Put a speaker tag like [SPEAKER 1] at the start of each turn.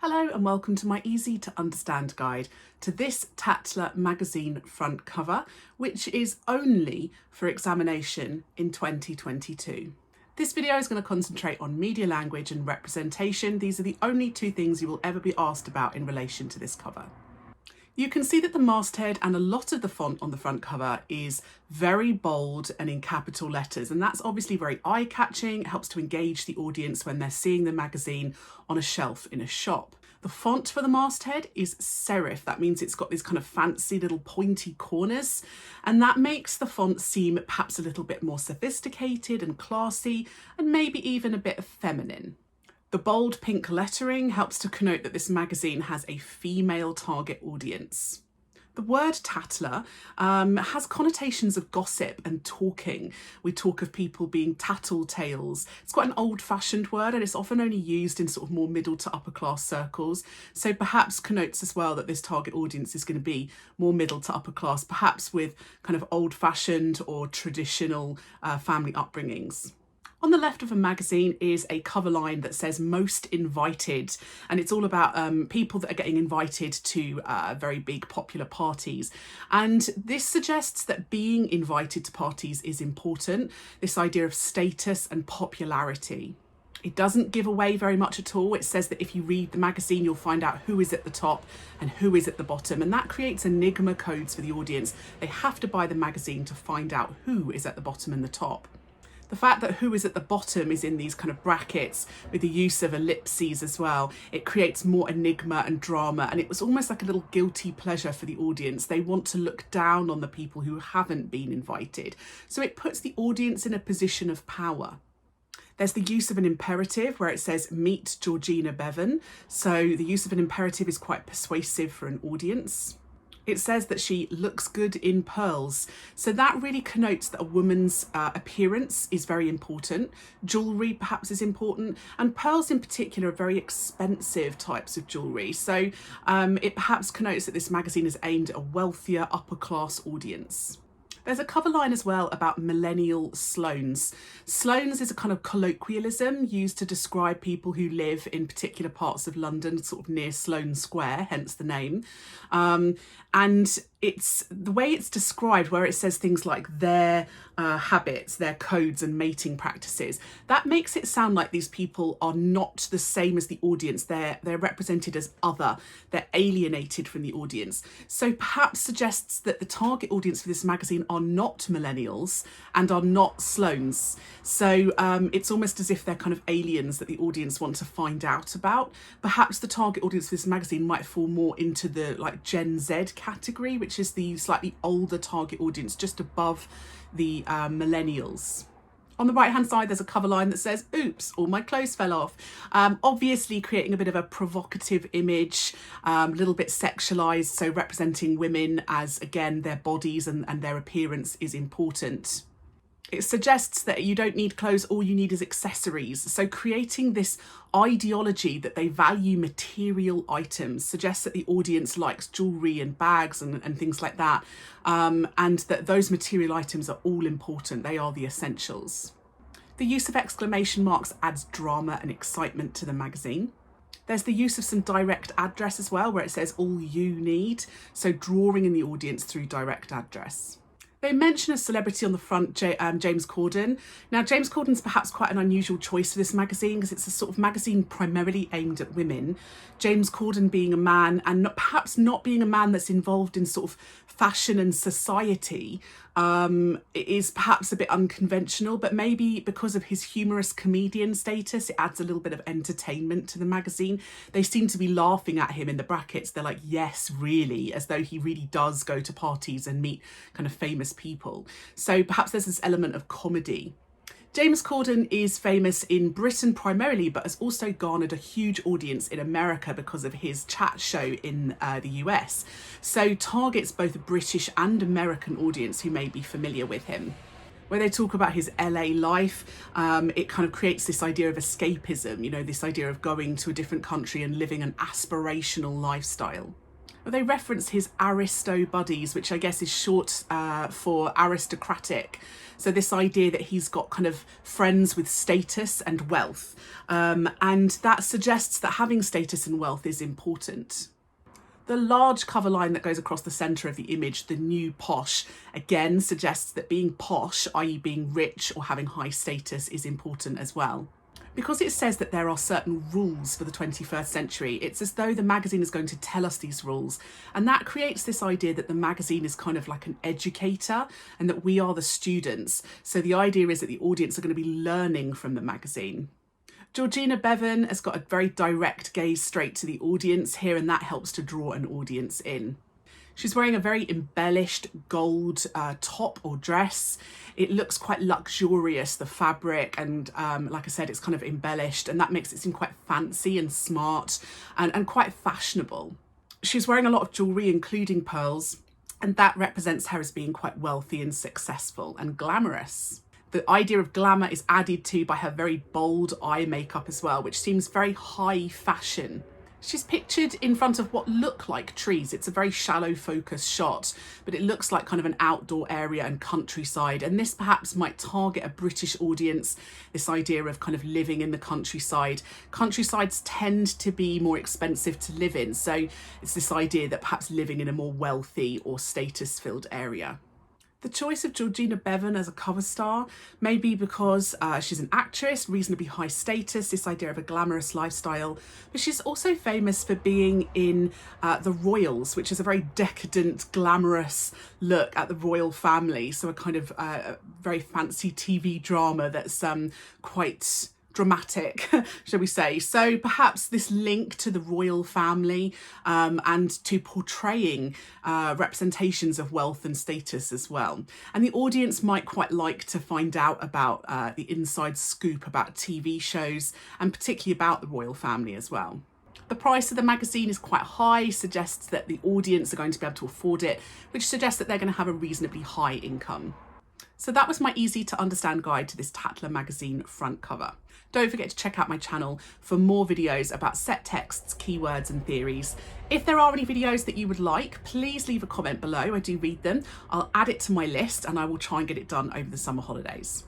[SPEAKER 1] Hello and welcome to my easy to understand guide to this Tatler magazine front cover, which is only for examination in 2022. This video is going to concentrate on media language and representation. These are the only two things you will ever be asked about in relation to this cover. You can see that the masthead and a lot of the font on the front cover is very bold and in capital letters, and that's obviously very eye-catching. It helps to engage the audience when they're seeing the magazine on a shelf in a shop. The font for the masthead is serif. That means it's got these kind of fancy little pointy corners, and that makes the font seem perhaps a little bit more sophisticated and classy, and maybe even a bit feminine. The bold pink lettering helps to connote that this magazine has a female target audience. The word Tatler has connotations of gossip and talking. We talk of people being tattletales. It's quite an old-fashioned word and it's often only used in sort of more middle to upper class circles. So perhaps connotes as well that this target audience is going to be more middle to upper class, perhaps with kind of old-fashioned or traditional family upbringings. On the left of a magazine is a cover line that says most invited, and it's all about people that are getting invited to very big popular parties. And this suggests that being invited to parties is important, this idea of status and popularity. It doesn't give away very much at all. It says that if you read the magazine, you'll find out who is at the top and who is at the bottom, and that creates enigma codes for the audience. They have to buy the magazine to find out who is at the bottom and the top. The fact that who is at the bottom is in these kind of brackets with the use of ellipses as well, it creates more enigma and drama, and it was almost like a little guilty pleasure for the audience. They want to look down on the people who haven't been invited. So it puts the audience in a position of power. There's the use of an imperative where it says meet Georgina Bevan. So the use of an imperative is quite persuasive for an audience. It says that she looks good in pearls. So that really connotes that a woman's appearance is very important. Jewellery perhaps is important, and pearls in particular are very expensive types of jewellery. So it perhaps connotes that this magazine is aimed at a wealthier upper class audience. There's a cover line as well about millennial slones. Slones is a kind of colloquialism used to describe people who live in particular parts of London, sort of near Sloane Square, hence the name. And it's the way it's described, where it says things like their habits, their codes and mating practices. That makes it sound like these people are not the same as the audience. They're represented as other. They're alienated from the audience. So perhaps suggests that the target audience for this magazine are not millennials and are not Sloanes. So it's almost as if they're kind of aliens that the audience want to find out about. Perhaps the target audience for this magazine might fall more into the like Gen Z category, which is the slightly older target audience, just above the millennials. On the right hand side there's a cover line that says oops, all my clothes fell off, obviously creating a bit of a provocative image, a little bit sexualized, so representing women as, again, their bodies and their appearance is important. It suggests that you don't need clothes, all you need is accessories. So creating this ideology that they value material items suggests that the audience likes jewellery and bags and things like that, and that those material items are all important. They are the essentials. The use of exclamation marks adds drama and excitement to the magazine. There's the use of some direct address as well, where it says all you need, so drawing in the audience through direct address. They mention a celebrity on the front, James Corden. Now, James Corden's perhaps quite an unusual choice for this magazine because it's a sort of magazine primarily aimed at women. James Corden being a man and perhaps not being a man that's involved in sort of fashion and society is perhaps a bit unconventional, but maybe because of his humorous comedian status, it adds a little bit of entertainment to the magazine. They seem to be laughing at him in the brackets. They're like, yes, really, as though he really does go to parties and meet kind of famous people. So perhaps there's this element of comedy. James Corden is famous in Britain primarily, but has also garnered a huge audience in America because of his chat show in the US. So targets both a British and American audience who may be familiar with him. Where they talk about his LA life, it kind of creates this idea of escapism, you know, this idea of going to a different country and living an aspirational lifestyle. Well, they reference his aristo buddies, which I guess is short for aristocratic. So this idea that he's got kind of friends with status and wealth. And that suggests that having status and wealth is important. The large cover line that goes across the centre of the image, the new posh, again suggests that being posh, i.e. being rich or having high status, is important as well. Because it says that there are certain rules for the 21st century, it's as though the magazine is going to tell us these rules. And that creates this idea that the magazine is kind of like an educator and that we are the students. So the idea is that the audience are going to be learning from the magazine. Georgina Bevan has got a very direct gaze straight to the audience here, and that helps to draw an audience in. She's wearing a very embellished gold top or dress. It looks quite luxurious, the fabric, and like I said, it's kind of embellished, and that makes it seem quite fancy and smart and quite fashionable. She's wearing a lot of jewellery, including pearls, and that represents her as being quite wealthy and successful and glamorous. The idea of glamour is added to by her very bold eye makeup as well, which seems very high fashion. She's pictured in front of what look like trees. It's a very shallow focus shot, but it looks like kind of an outdoor area and countryside. And this perhaps might target a British audience, this idea of kind of living in the countryside. Countrysides tend to be more expensive to live in. So it's this idea that perhaps living in a more wealthy or status-filled area. The choice of Georgina Bevan as a cover star may be because she's an actress, reasonably high status, this idea of a glamorous lifestyle, but she's also famous for being in The Royals, which is a very decadent, glamorous look at the royal family. So a kind of very fancy TV drama that's quite dramatic, shall we say. So perhaps this link to the royal family and to portraying representations of wealth and status as well. And the audience might quite like to find out about the inside scoop about TV shows and particularly about the royal family as well. The price of the magazine is quite high, suggests that the audience are going to be able to afford it, which suggests that they're going to have a reasonably high income. So that was my easy to understand guide to this Tatler magazine front cover. Don't forget to check out my channel for more videos about set texts, keywords and theories. If there are any videos that you would like, please leave a comment below. I do read them. I'll add it to my list and I will try and get it done over the summer holidays.